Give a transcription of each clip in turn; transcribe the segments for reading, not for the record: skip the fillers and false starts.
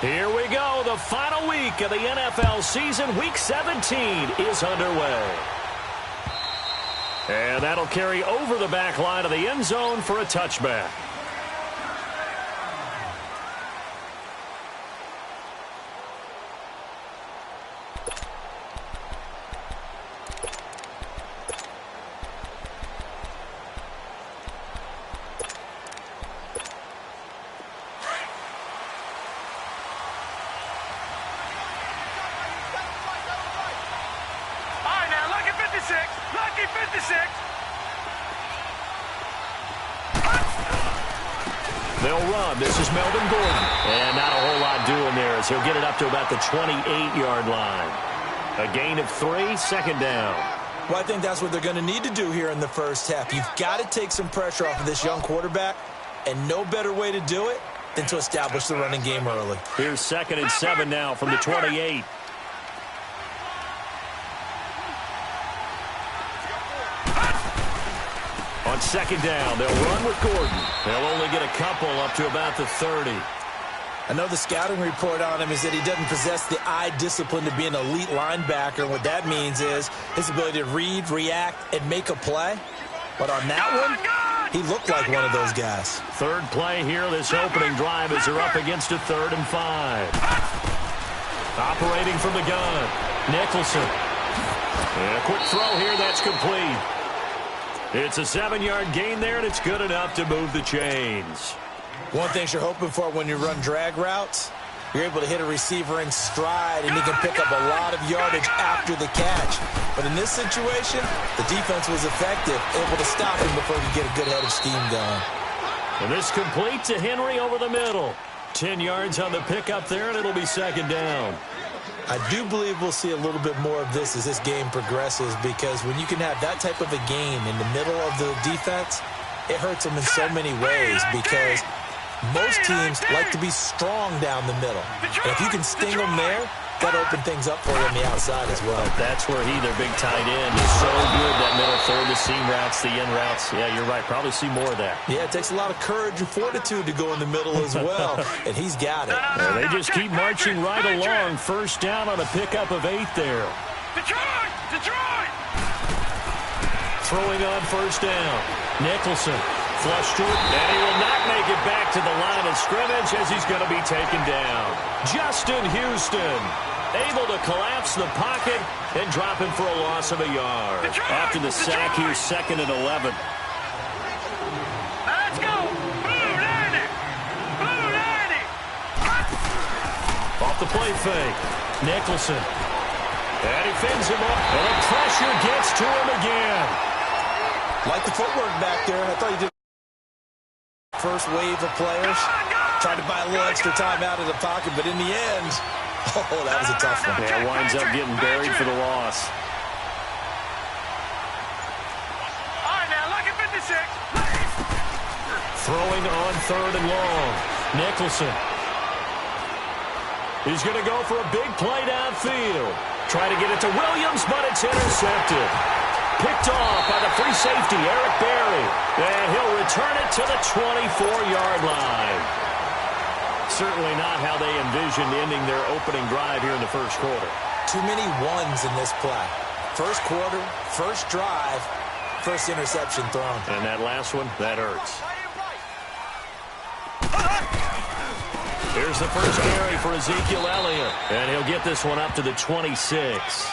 Here we go. The final week of the NFL season. Week 17 is underway. And that'll carry over the back line of the end zone for a touchback. They'll run. This is Melvin Gordon. And not a whole lot doing there as he'll get it up to about the 28-yard line. A gain of 3, second down. Well, I think that's what they're going to need to do here in the first half. You've got to take some pressure off of this young quarterback, and no better way to do it than to establish the running game early. Here's 2nd and 7 now from the 28. On 2nd down, they'll run with Gordon. They'll only get a couple up to about the 30. I know the scouting report on him is that he doesn't possess the eye discipline to be an elite linebacker. What that means is his ability to read, react, and make a play. But on that one, he looked like one of those guys. Third play here, this opening drive as they're up against a 3rd and 5. Operating from the gun, Nicholson. And a quick throw here, that's complete. It's a 7-yard gain there, and it's good enough to move the chains. One thing you're hoping for when you run drag routes, you're able to hit a receiver in stride, and he can pick up a lot of yardage after the catch. But in this situation, the defense was effective, able to stop him before he could get a good head of steam going. And this complete to Henry over the middle. 10 yards on the pickup there, and it'll be 2nd down. I do believe we'll see a little bit more of this as this game progresses, because when you can have that type of a game in the middle of the defense, it hurts them in so many ways, because most teams like to be strong down the middle. And if you can sting them there, that'll open things up for you on the outside as well. That's where their big tight end, is so good, that middle third, the seam routes, the in routes. Yeah, you're right. Probably see more of that. Yeah, it takes a lot of courage and fortitude to go in the middle as well, and he's got it. Well, they just keep marching right along. First down on a pickup of 8 there. Detroit! Throwing on first down. Nicholson. Flush to it, and he will not make it back to the line of scrimmage as he's going to be taken down. Justin Houston able to collapse the pocket and drop him for a loss of a yard. After the sack, here's 2nd and 11. Let's go! Blue 90! Blue 90! Off the play fake. Nicholson. And he fins him up, and the pressure gets to him again. Like the footwork back there. I thought he did. First wave of players tried to buy a little extra time out of the pocket, but in the end, oh, that was a tough one. Yeah, winds up getting buried for the loss. All right, now, look at 56. Throwing on 3rd and long. Nicholson. He's going to go for a big play downfield. Try to get it to Williams, but it's intercepted. Picked off by the free safety, Eric Berry. And he'll return it to the 24-yard line. Certainly not how they envisioned ending their opening drive here in the first quarter. Too many ones in this play. First quarter, first drive, first interception thrown. And that last one, that hurts. Here's the first carry for Ezekiel Elliott. And he'll get this one up to the 26.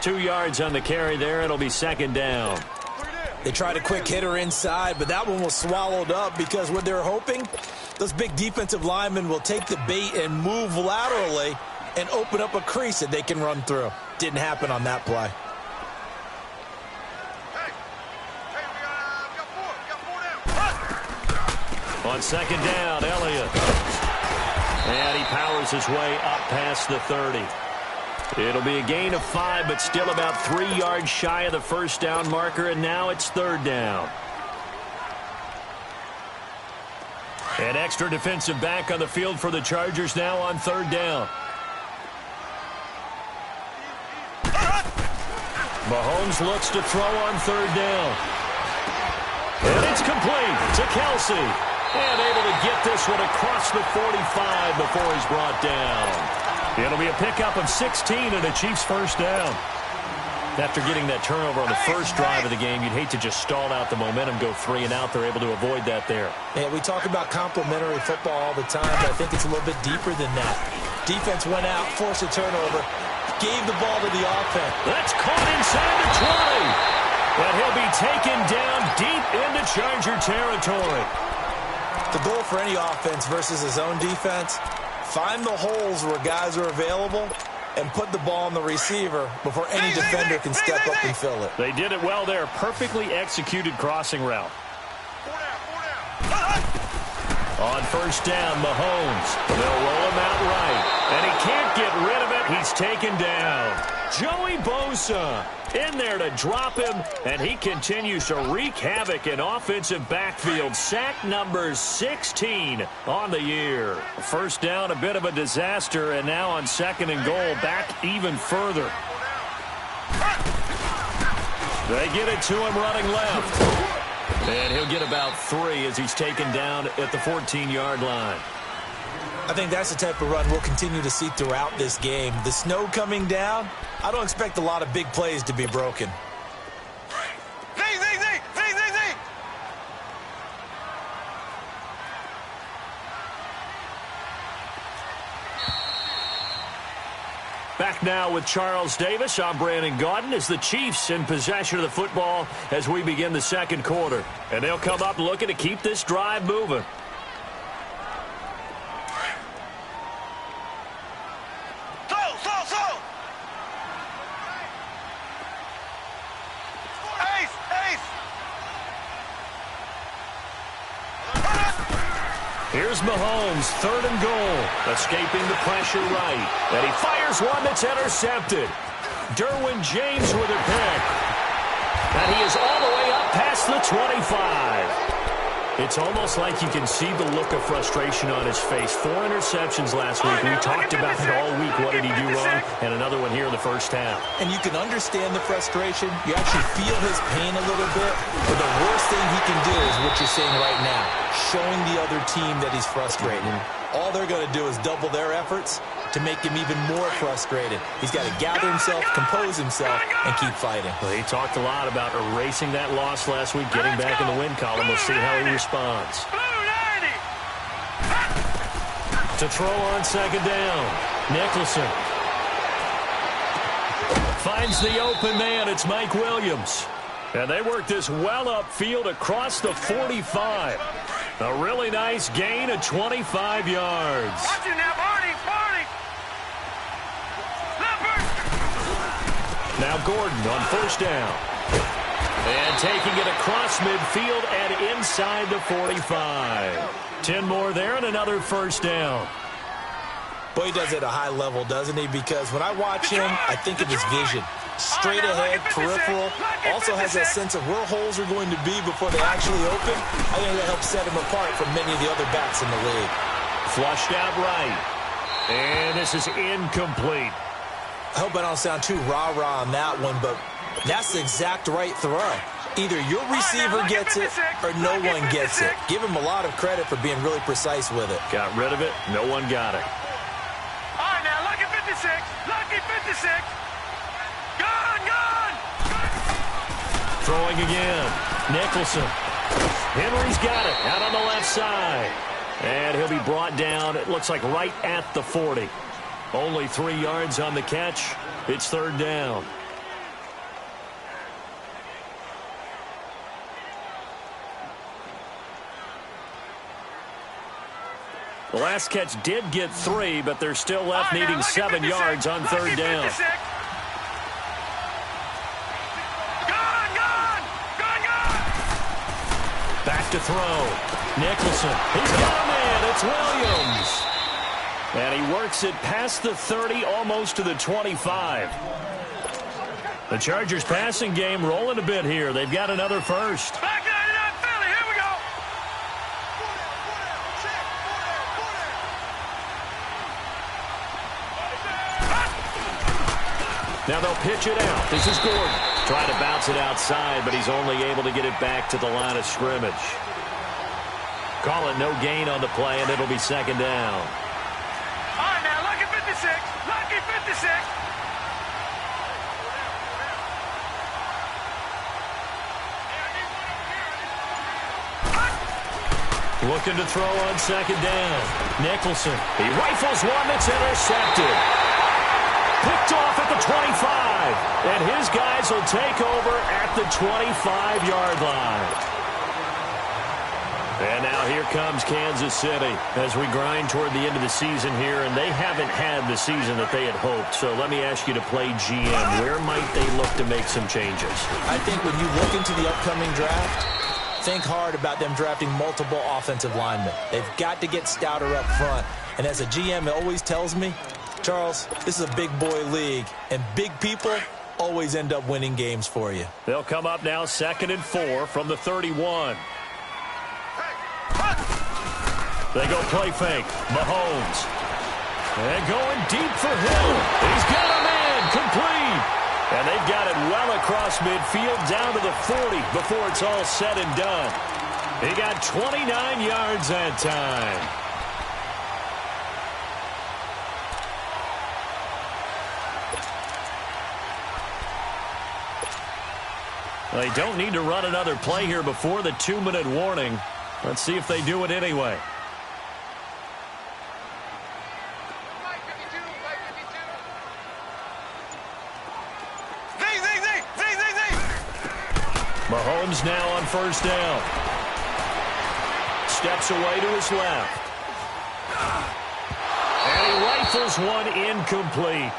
2 yards on the carry there. It'll be 2nd down. They tried a quick hitter inside, but that one was swallowed up because what they're hoping, those big defensive linemen will take the bait and move laterally and open up a crease that they can run through. Didn't happen on that play. On 2nd down, Elliott. And he powers his way up past the 30. It'll be a gain of 5, but still about 3 yards shy of the first down marker, and now it's 3rd down. An extra defensive back on the field for the Chargers now on 3rd down. Mahomes looks to throw on 3rd down. And it's complete to Kelsey. And able to get this one across the 45 before he's brought down. It'll be a pickup of 16 and a Chiefs first down. After getting that turnover on the first drive of the game, you'd hate to just stall out the momentum, go 3 and out. They're able to avoid that there. Yeah, we talk about complementary football all the time, but I think it's a little bit deeper than that. Defense went out, forced a turnover, gave the ball to the offense. That's caught inside the 20. But he'll be taken down deep into Charger territory. The goal for any offense versus his own defense, find the holes where guys are available and put the ball on the receiver before any defender can step up and fill it. They did it well there. Perfectly executed crossing route. On first down, Mahomes. They'll roll him out right. And he can't get rid of it. He's taken down. Joey Bosa in there to drop him, and he continues to wreak havoc in offensive backfield. Sack number 16 on the year. First down, a bit of a disaster, and now on second and goal, back even further. They get it to him running left. And he'll get about 3 as he's taken down at the 14-yard line. I think that's the type of run we'll continue to see throughout this game. The snow coming down, I don't expect a lot of big plays to be broken. Back now with Charles Davis. I'm Brandon Gaudin as the Chiefs in possession of the football as we begin the second quarter. And they'll come up looking to keep this drive moving. Here's Mahomes, third and goal, escaping the pressure right. And he fires one that's intercepted. Derwin James with a pick. And he is all the way up past the 25. It's almost like you can see the look of frustration on his face. 4 interceptions last week. We talked about it all week. What did he do wrong? And another one here in the first half. And you can understand the frustration. You actually feel his pain a little bit. But the worst thing he can do is what you're saying right now, showing the other team that he's frustrated. All they're going to do is double their efforts to make him even more frustrated. He's got to gather himself, compose himself, and keep fighting. Well, he talked a lot about erasing that loss last week, getting back in the win column. We'll see how he responds. To throw on second down, Nicholson finds the open man. It's Mike Williams. And they work this well upfield across the 45. A really nice gain of 25 yards. Watch it now, Barney. Now Gordon on first down. And taking it across midfield and inside the 45. 10 more there and another first down. Boy, he does it at a high level, doesn't he? Because when I watch him, I think of his vision. Straight ahead, peripheral. Also has that sense of where holes are going to be before they actually open. I think that helps set him apart from many of the other backs in the league. Flushed out right. And this is incomplete. I hope I don't sound too rah-rah on that one, but that's the exact right throw. Either your receiver gets it or no one gets it. Give him a lot of credit for being really precise with it. Got rid of it. No one got it. All right, now, lucky 56. Lucky 56. Gone. Throwing again. Nicholson. Henry's got it out on the left side. And he'll be brought down, it looks like right at the 40. Only 3 yards on the catch. It's third down. The last catch did get 3, but they're still left needing 7 yards on third down. Gone. Back to throw. Nicholson. He's got a man. It's Williams. And he works it past the 30, almost to the 25. The Chargers passing game rolling a bit here. They've got another first. Back 99 Philly. Here we go. Now they'll pitch it out. This is Gordon. Trying to bounce it outside, but he's only able to get it back to the line of scrimmage. Call it no gain on the play, and it'll be second down. All right, now, lucky 56. Lucky 56. Looking to throw on second down. Nicholson. He rifles one that's intercepted. Picked off at the 25. And his guys will take over at the 25-yard line. And now here comes Kansas City as we grind toward the end of the season here, and they haven't had the season that they had hoped. So let me ask you to play GM. Where might they look to make some changes? I think when you look into the upcoming draft, think hard about them drafting multiple offensive linemen. They've got to get stouter up front. And as a GM, it always tells me, Charles, this is a big boy league, and big people always end up winning games for you. They'll come up now 2nd and 4 from the 31. They go play fake. Mahomes. And going deep for Hill. He's got a man complete. And they've got it well across midfield down to the 40 before it's all said and done. He got 29 yards that time. They don't need to run another play here before the 2-minute warning. Let's see if they do it anyway. Mahomes now on first down. Steps away to his left. And he rifles one incomplete.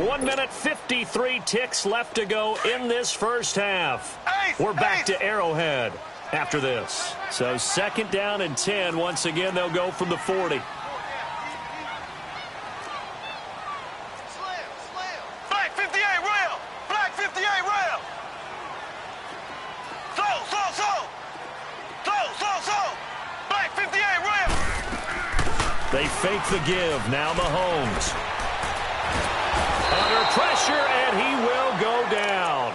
1 minute 53 ticks left to go in this first half. We're back to Arrowhead after this. So 2nd down and 10. Once again, they'll go from the 40. Black 58 rail. Black 58 rail. So. Black 58 rail. They fake the give. Now Mahomes. Under pressure, and he will go down.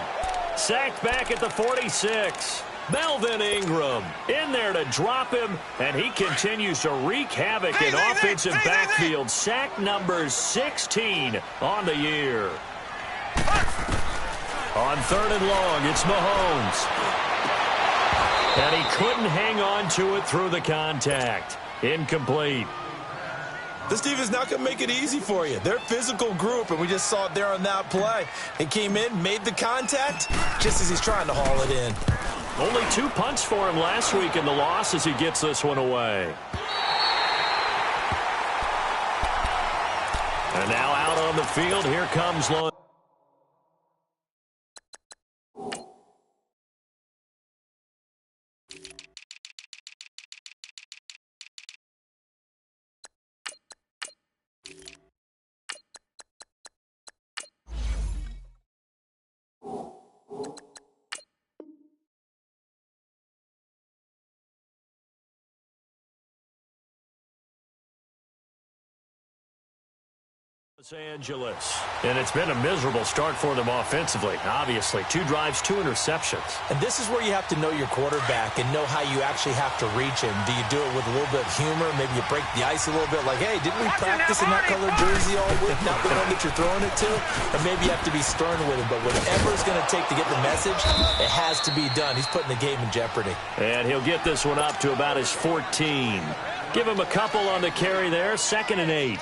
Sacked back at the 46. Melvin Ingram in there to drop him, and he continues to wreak havoc in offensive backfield. Sack number 16 on the year. On 3rd and long, it's Mahomes. And he couldn't hang on to it through the contact. Incomplete. This defense is not going to make it easy for you. They're a physical group, and we just saw it there on that play. He came in, made the contact, just as he's trying to haul it in. Only 2 punts for him last week in the loss as he gets this one away. And now out on the field, here comes Lund. Los Angeles. And it's been a miserable start for them offensively. Obviously, 2 drives, 2 interceptions. And this is where you have to know your quarterback and know how you actually have to reach him. Do you do it with a little bit of humor? Maybe you break the ice a little bit like, hey, didn't we practice in that colored jersey all week? Not the one that you're throwing it to? Or maybe you have to be stern with him. But whatever it's going to take to get the message, it has to be done. He's putting the game in jeopardy. And he'll get this one up to about his 14. Give him a couple on the carry there. 2nd and 8.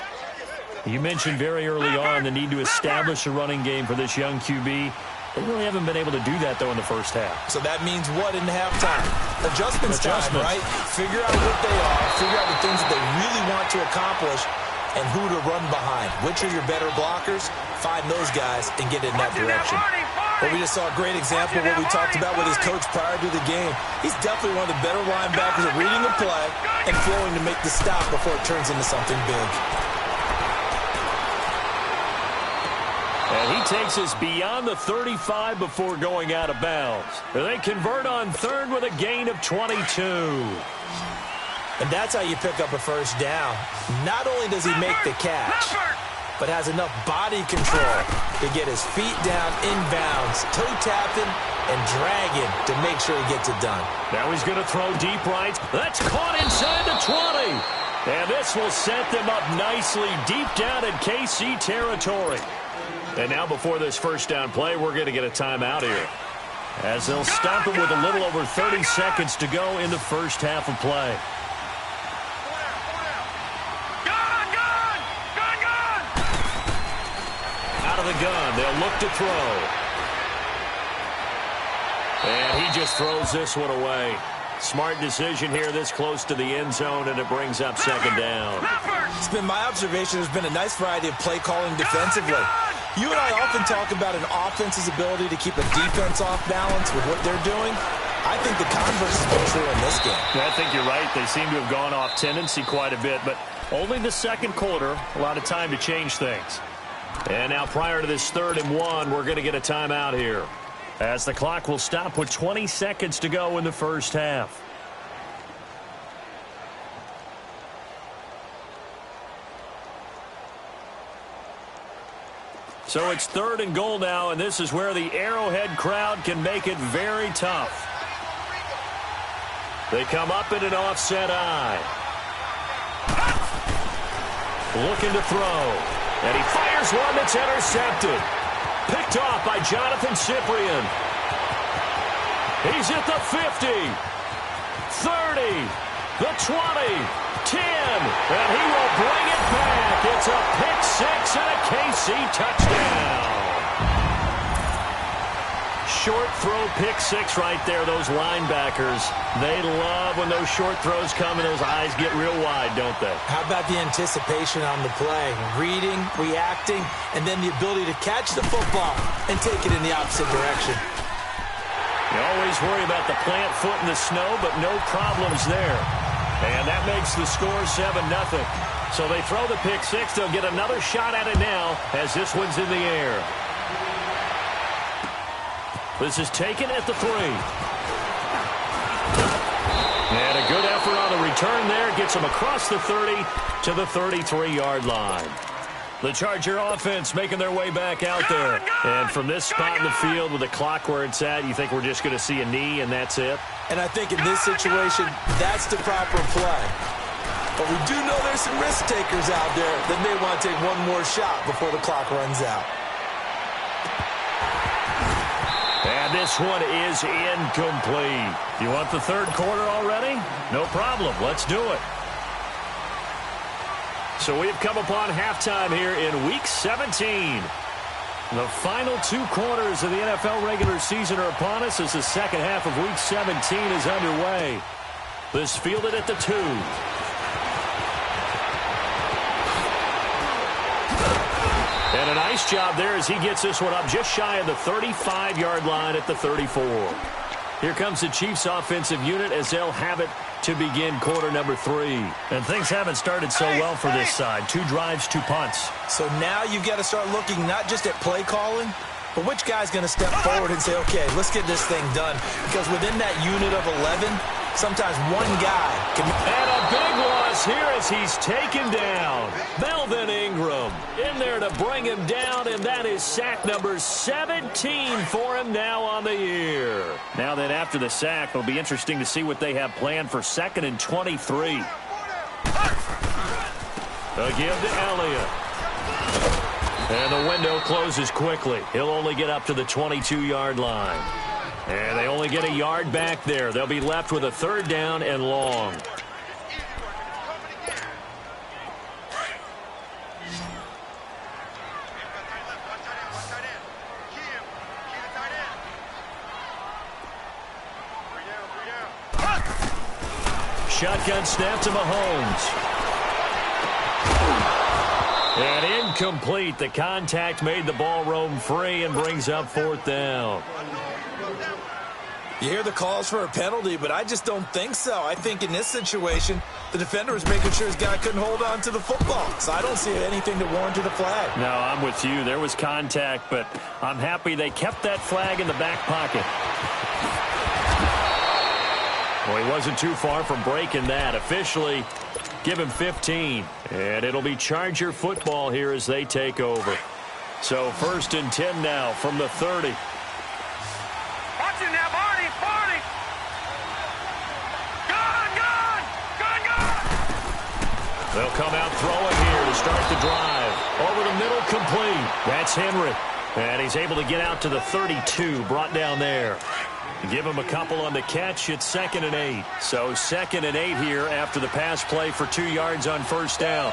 You mentioned very early on the need to establish a running game for this young QB. They really haven't been able to do that, though, in the first half. So that means what in halftime? Adjustments time, right? Figure out what they are, figure out the things that they really want to accomplish, and who to run behind. Which are your better blockers? Find those guys and get in that direction. But we just saw a great example of what we talked about with his coach prior to the game. He's definitely one of the better linebackers at reading a play and flowing to make the stop before it turns into something big. And he takes us beyond the 35 before going out of bounds. They convert on 3rd with a gain of 22. And that's how you pick up a first down. Not only does he make the catch, but has enough body control to get his feet down inbounds, toe tapping and dragging to make sure he gets it done. Now he's going to throw deep right. That's caught inside the 20. And this will set them up nicely deep down in KC territory. And now before this first down play, we're going to get a timeout here, as they'll stop it with a little over 30 seconds to go in the first half of play. Out of the gun, they'll look to throw. And he just throws this one away. Smart decision here this close to the end zone, and it brings up second down. It's been my observation there's been a nice variety of play calling defensively. You and I often talk about an offense's ability to keep a defense off balance with what they're doing. I think the converse has been true in this game. Yeah, I think you're right. They seem to have gone off tendency quite a bit, but only the second quarter, a lot of time to change things. And now prior to this 3rd and 1, we're going to get a timeout here, as the clock will stop with 20 seconds to go in the first half. So it's 3rd and goal now, and this is where the Arrowhead crowd can make it very tough. They come up in an offset eye. Looking to throw. And he fires one that's intercepted. Picked off by Jonathan Cyprien. He's at the 50, 30, the 20, 10, and he will bring it back. It's a pick six and a KC touchdown. Short throw pick six right there, those linebackers. They love when those short throws come and those eyes get real wide, don't they? How about the anticipation on the play? Reading, reacting, and then the ability to catch the football and take it in the opposite direction. You always worry about the plant foot in the snow, but no problems there. And that makes the score 7-0. So they throw the pick six. They'll get another shot at it now as this one's in the air. This is taken at the 3. And a good effort on the return there. Gets them across the 30 to the 33-yard line. The Charger offense making their way back out there. And from this spot in the field with the clock where it's at, you think we're just going to see a knee and that's it? And I think in this situation, that's the proper play. But we do know there's some risk takers out there that may want to take one more shot before the clock runs out. And this one is incomplete. You want the 3rd quarter already? No problem. Let's do it. So we've come upon halftime here in Week 17. The final 2 quarters of the NFL regular season are upon us as the second half of Week 17 is underway. This fielded at the 2. And a nice job there as he gets this one up just shy of the 35-yard line at the 34. Here comes the Chiefs offensive unit as they'll have it to begin quarter number 3. And things haven't started so well for this side. 2 drives, 2 punts. So now you've got to start looking not just at play calling, but which guy's going to step forward and say, okay, let's get this thing done. Because within that unit of 11, sometimes one guy can... And a big loss here as he's taken down. Melvin Ingram in there to bring him down, and that is sack number 17 for him now on the year. Now that after the sack, it'll be interesting to see what they have planned for 2nd and 23. A give to Elliott. And the window closes quickly. He'll only get up to the 22-yard line. And they only get a yard back there. They'll be left with a 3rd down and long. Shotgun snap to Mahomes. And incomplete. The contact made the ball roam free and brings up 4th down. You hear the calls for a penalty, but I just don't think so. I think in this situation, the defender was making sure his guy couldn't hold on to the football. So I don't see anything to warrant the flag. No, I'm with you. There was contact, but I'm happy they kept that flag in the back pocket. Well, he wasn't too far from breaking that. Officially, Give him 15. And it'll be Charger football here as they take over. So 1st and 10 now from the 30. Watch it now, Barney. Barney. Gone. They'll come out throwing here to start the drive. Over the middle, complete. That's Henry. And he's able to get out to the 32, brought down there. Give him a couple on the catch. It's 2nd and 8. So 2nd and 8 here after the pass play for 2 yards on 1st down. All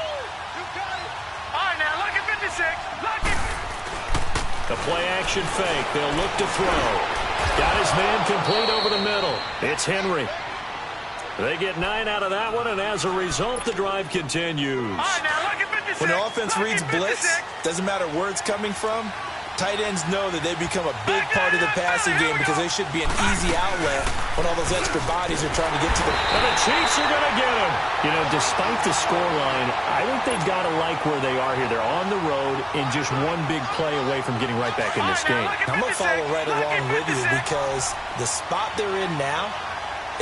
right, now, look at 56. Look at. The play action fake. They'll look to throw. Got his man complete over the middle. It's Henry. They get 9 out of that one, and as a result, the drive continues. All right, now, look at 56. When the offense Look reads at blitz, 56. doesn't matter where it's coming from, tight ends know that they become a big part of the passing game because they should be an easy outlet when all those extra bodies are trying to get to the... And the Chiefs are going to get him. You know, despite the scoreline, I think they've got to like where they are here. They're on the road and just one big play away from getting right back in this game. I'm going to follow right along with you because the spot they're in now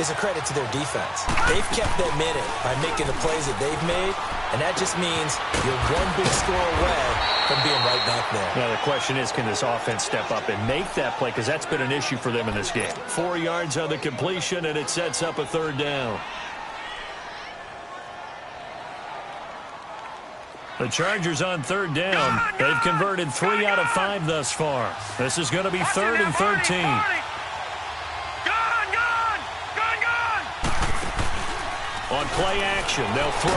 is a credit to their defense. They've kept them in it by making the plays that they've made, and that just means you're one big score away from being right back there. Now, the question is, can this offense step up and make that play? Because that's been an issue for them in this game. 4 yards on the completion, and it sets up a 3rd down. The Chargers on 3rd down. They've converted 3 out of 5 thus far. This is going to be 3rd and 13. On play action, they'll throw.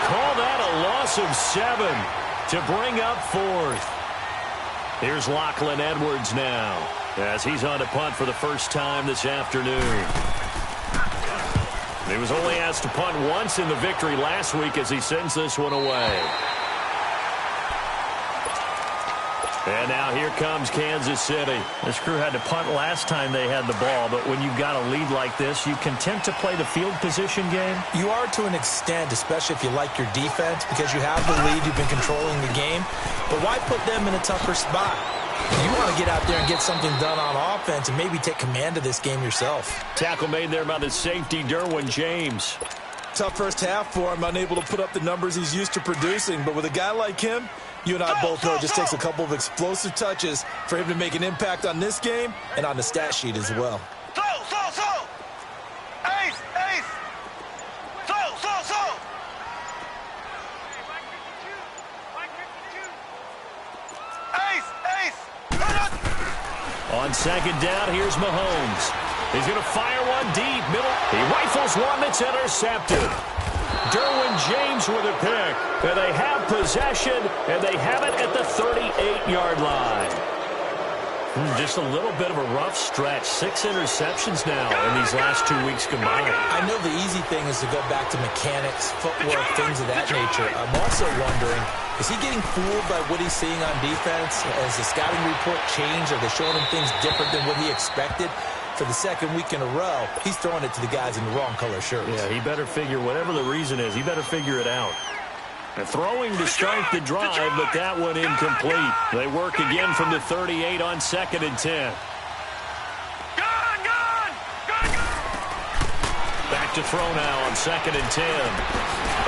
Call that a loss of 7 to bring up 4th. Here's Lachlan Edwards now as he's on to punt for the first time this afternoon. He was only asked to punt once in the victory last week as he sends this one away. And now here comes Kansas City. This crew had to punt last time they had the ball, but when you've got a lead like this, you content to play the field position game? You are to an extent, especially if you like your defense, because you have the lead, you've been controlling the game. But why put them in a tougher spot? You want to get out there and get something done on offense and maybe take command of this game yourself. Tackle made there by the safety, Derwin James. Tough first half for him, unable to put up the numbers he's used to producing. But with a guy like him, you and I both know it just takes a couple of explosive touches for him to make an impact on this game and on the stat sheet as well. Ace. Ace. On 2nd down, here's Mahomes. He's going to fire one deep middle. He rifles one that's intercepted. Derwin James with a pick. And they have possession, and they have it at the 38-yard line. Just a little bit of a rough stretch. 6 interceptions now in these last 2 weeks combined. I know the easy thing is to go back to mechanics, footwork, things of that nature. I'm also wondering, is he getting fooled by what he's seeing on defense? Has the scouting report changed? Are they showing him things different than what he expected? For the 2nd week in a row, he's throwing it to the guys in the wrong color shirts. Yeah, he better figure, whatever the reason is, he better figure it out. And throwing to start the drive, but that one incomplete. They work again from the 38 on 2nd and 10. Back to throw now on 2nd and 10.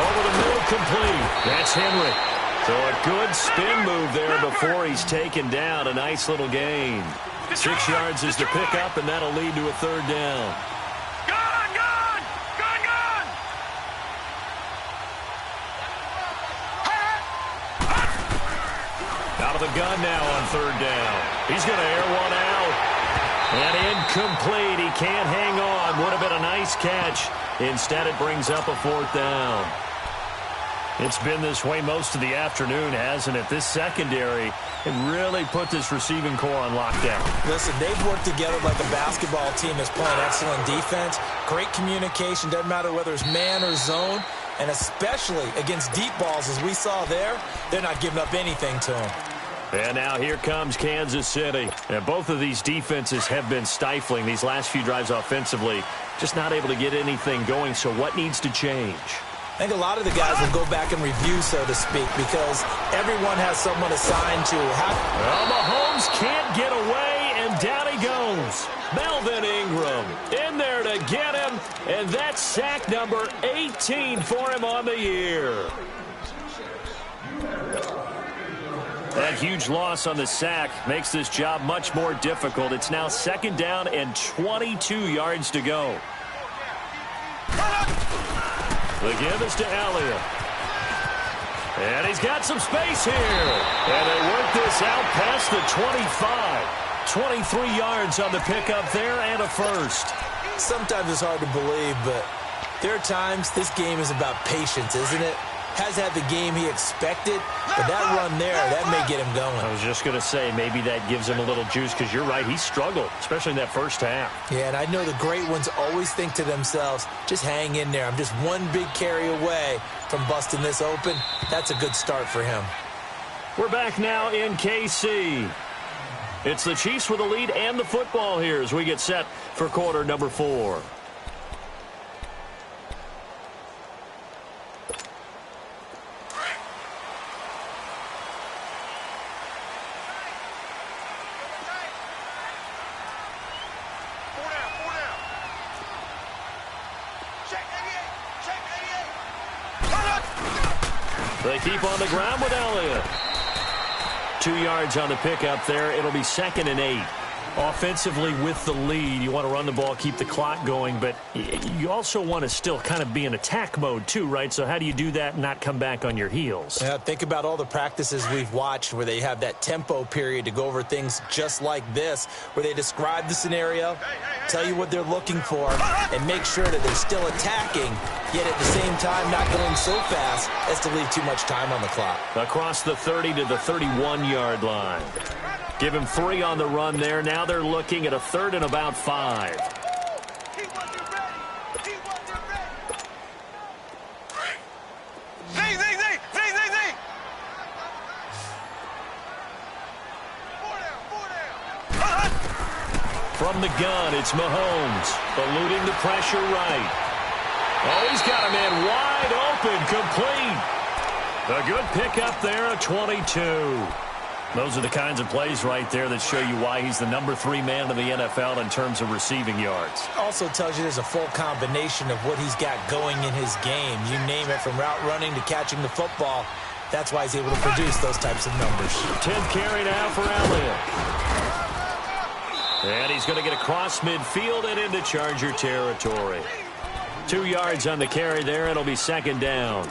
Over the middle, complete. That's Henry. So a good spin move there before he's taken down. A nice little gain. 6 yards is the pickup, and that'll lead to a 3rd down. Out of the gun now on 3rd down. He's going to air one out. And incomplete. He can't hang on. Would have been a nice catch. Instead, it brings up a 4th down. It's been this way most of the afternoon, hasn't it? This secondary, it really put this receiving core on lockdown. Listen, they've worked together like a basketball team that's playing excellent defense. Great communication. Doesn't matter whether it's man or zone. And especially against deep balls, as we saw there, they're not giving up anything to them. And now here comes Kansas City. And both of these defenses have been stifling these last few drives offensively. Just not able to get anything going. So what needs to change? I think a lot of the guys will go back and review, so to speak, because everyone has someone assigned to. Well, Mahomes can't get away, and down he goes. Mahomes. Melvin Ingram in there to get him, and that's sack number 18 for him on the year. That huge loss on the sack makes this job much more difficult. It's now 2nd down and 22 yards to go. The give is to Elliott. And he's got some space here. And they work this out past the 25. 23 yards on the pickup there and a first. Sometimes it's hard to believe, but there are times this game is about patience, isn't it? Has had the game he expected, but that run there, that may get him going. I was just going to say, maybe that gives him a little juice, because you're right, he struggled, especially in that first half. Yeah, and I know the great ones always think to themselves, just hang in there. I'm just one big carry away from busting this open. That's a good start for him. We're back now in KC. It's the Chiefs with the lead and the football here as we get set for quarter number 4. They keep on the ground with Elliott. 2 yards on the pickup there. It'll be 2nd and 8. Offensively with the lead, you want to run the ball, keep the clock going, but you also want to still kind of be in attack mode too, right? So how do you do that and not come back on your heels? Yeah, think about all the practices we've watched where they have that tempo period to go over things just like this, where they describe the scenario, tell you what they're looking for, and make sure that they're still attacking, yet at the same time not going so fast as to leave too much time on the clock. Across the 30 to the 31-yard line. Give him 3 on the run there. Now they're looking at a 3rd and about 5. From the gun, it's Mahomes, eluding the pressure right. Oh, he's got a man wide open, complete. A good pickup there, a 22. Those are the kinds of plays right there that show you why he's the number 3 man in the NFL in terms of receiving yards. Also tells you there's a full combination of what he's got going in his game. You name it, from route running to catching the football. That's why he's able to produce those types of numbers. 10th carry now for Elliott. And he's going to get across midfield and into Charger territory. 2 yards on the carry there. It'll be 2nd down.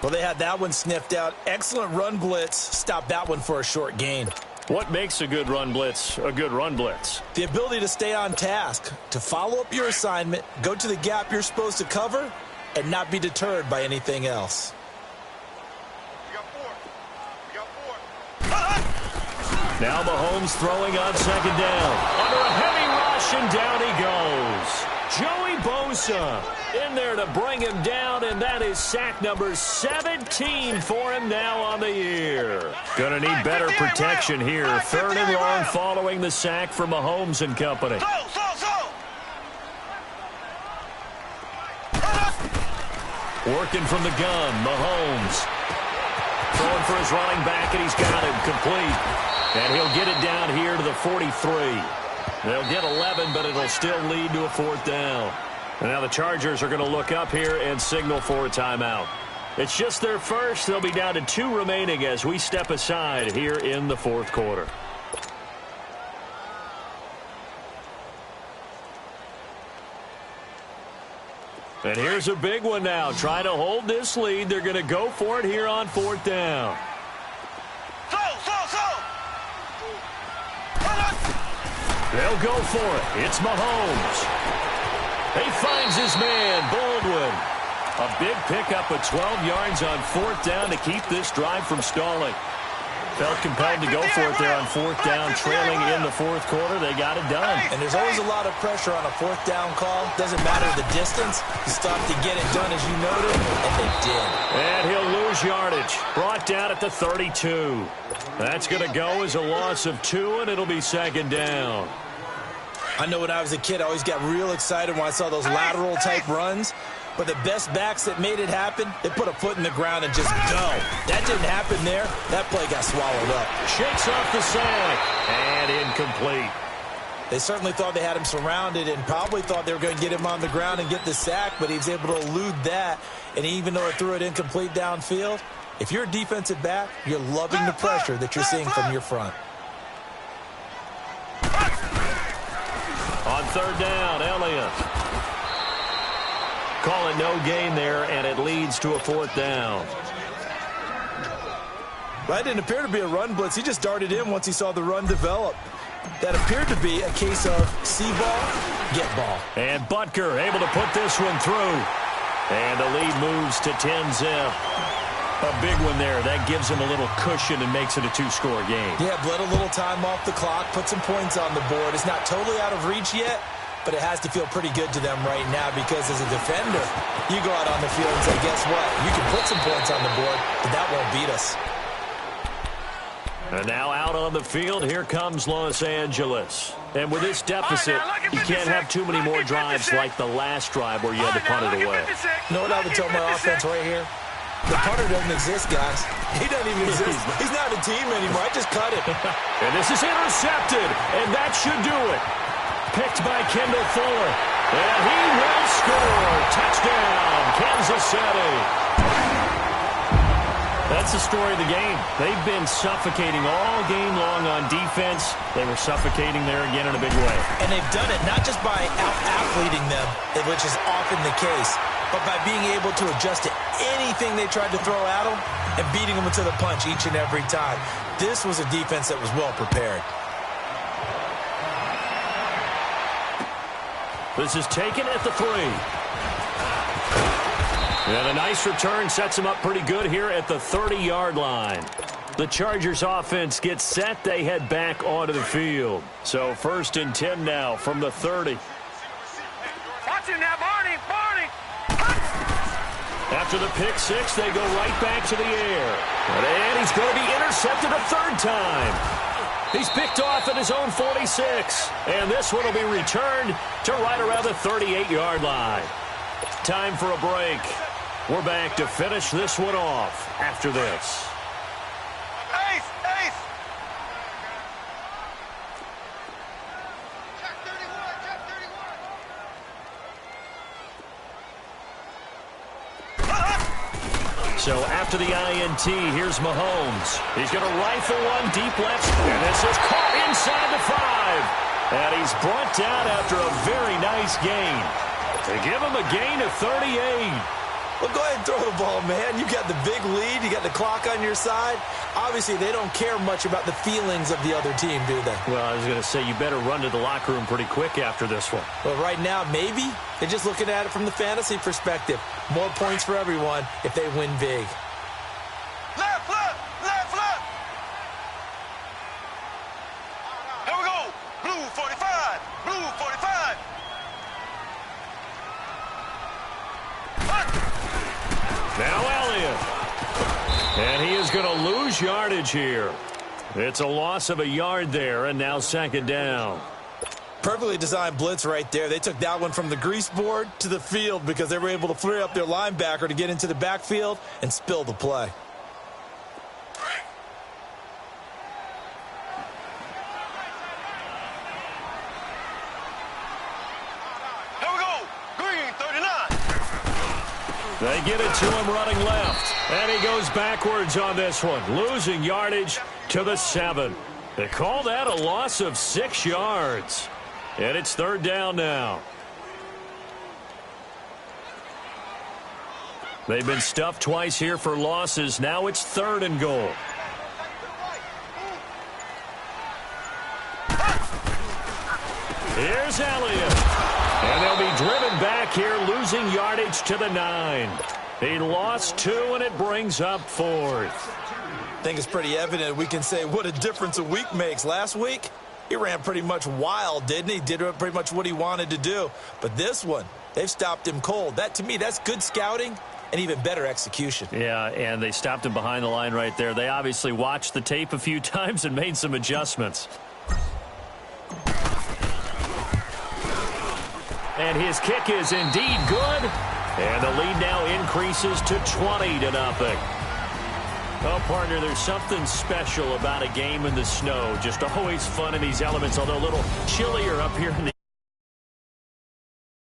Well, they had that one sniffed out. Excellent run blitz. Stop that one for a short gain. What makes a good run blitz a good run blitz? The ability to stay on task, to follow up your assignment, go to the gap you're supposed to cover, and not be deterred by anything else. Now Mahomes throwing on 2nd down. Under a heavy rush, and down he goes. Joey Bosa in there to bring him down, and that is sack number 17 for him now on the year. Gonna need better protection here. 3rd and long following the sack for Mahomes and company. Working from the gun, Mahomes. Throwing for his running back, and he's got him complete. And he'll get it down here to the 43. They'll get 11, but it'll still lead to a 4th down. And now the Chargers are going to look up here and signal for a timeout. It's just their first. They'll be down to 2 remaining as we step aside here in the 4th quarter. And here's a big one now. Trying to hold this lead. They're going to go for it here on 4th down. They'll go for it. It's Mahomes. He finds his man, Baldwin. A big pickup of 12 yards on 4th down to keep this drive from stalling. Felt compelled to go for it there on 4th down, trailing in the 4th quarter. They got it done. And there's always a lot of pressure on a 4th down call. Doesn't matter the distance. You stop to get it done as you noted, and they did. And he'll lose yardage. Brought down at the 32. That's going to go as a loss of 2, and it'll be 2nd down. I know when I was a kid, I always got real excited when I saw those lateral-type runs. But the best backs that made it happen, they put a foot in the ground and just go. That didn't happen there. That play got swallowed up. Shakes off the sack. And incomplete. They certainly thought they had him surrounded and probably thought they were going to get him on the ground and get the sack, but he was able to elude that. And even though it threw it incomplete downfield, if you're a defensive back, you're loving the pressure that you're seeing from your front. On third down, Elliott. Call it no gain there, and it leads to a fourth down. That didn't appear to be a run blitz. He just darted in once he saw the run develop. That appeared to be a case of see ball, get ball. And Butker able to put this one through. And the lead moves to 10-zip. A big one there. That gives him a little cushion and makes it a two-score game. Yeah, bled a little time off the clock, put some points on the board. It's not totally out of reach yet, but it has to feel pretty good to them right now because as a defender, you go out on the field and say, guess what? You can put some points on the board, but that won't beat us. And now out on the field, here comes Los Angeles. And with this deficit, you can't have too many more drives like the last drive where you had to punt it away. You know what I would tell my offense right here? The punter doesn't exist, guys. He doesn't even exist. He's not a team anymore. I just cut it. And this is intercepted, and that should do it. Picked by Kendall Fuller. And he will score. Touchdown, Kansas City. That's the story of the game. They've been suffocating all game long on defense. They were suffocating there again in a big way. And they've done it not just by out-athleting them, which is often the case, but by being able to adjust to anything they tried to throw at them and beating them to the punch each and every time. This was a defense that was well prepared. This is taken at the 3. And a nice return sets them up pretty good here at the 30-yard line. The Chargers offense gets set. They head back onto the field. So 1st and 10 now from the 30. Watch him now, Barney. After the pick six, they go right back to the air. And he's going to be intercepted a third time. He's picked off at his own 46. And this one will be returned to right around the 38-yard line. Time for a break. We're back to finish this one off after this. Ace! So after the INT, here's Mahomes. He's going to rifle one deep left, and this is caught inside the 5. And he's brought down after a very nice gain. To give him a gain of 38. Well, go ahead and throw the ball, man. You got the big lead. You got the clock on your side. Obviously, they don't care much about the feelings of the other team, do they? Well, I was going to say, you better run to the locker room pretty quick after this one. Well, right now, maybe. They're just looking at it from the fantasy perspective. More points for everyone if they win big. Left. Here we go. Blue 45. Now Elliott. And he is going to lose yardage here. It's a loss of a yard there, and now 2nd down. Perfectly designed blitz right there. They took that one from the grease board to the field because they were able to flare up their linebacker to get into the backfield and spill the play. Here we go. Green 39. They get it to him running left. And he goes backwards on this one, losing yardage to the 7. They call that a loss of 6 yards. And it's 3rd down now. They've been stuffed twice here for losses. Now it's 3rd and goal. Here's Elliott. And they'll be driven back here, losing yardage to the 9. He lost 2, and it brings up 4th. I think it's pretty evident we can say what a difference a week makes. Last week, he ran pretty much wild, didn't he? Did pretty much what he wanted to do. But this one, they've stopped him cold. That, to me, that's good scouting and even better execution. Yeah, and they stopped him behind the line right there. They obviously watched the tape a few times and made some adjustments. And his kick is indeed good. And the lead now increases to 20-0. Well, partner, there's something special about a game in the snow. Just always fun in these elements, although a little chillier up here in the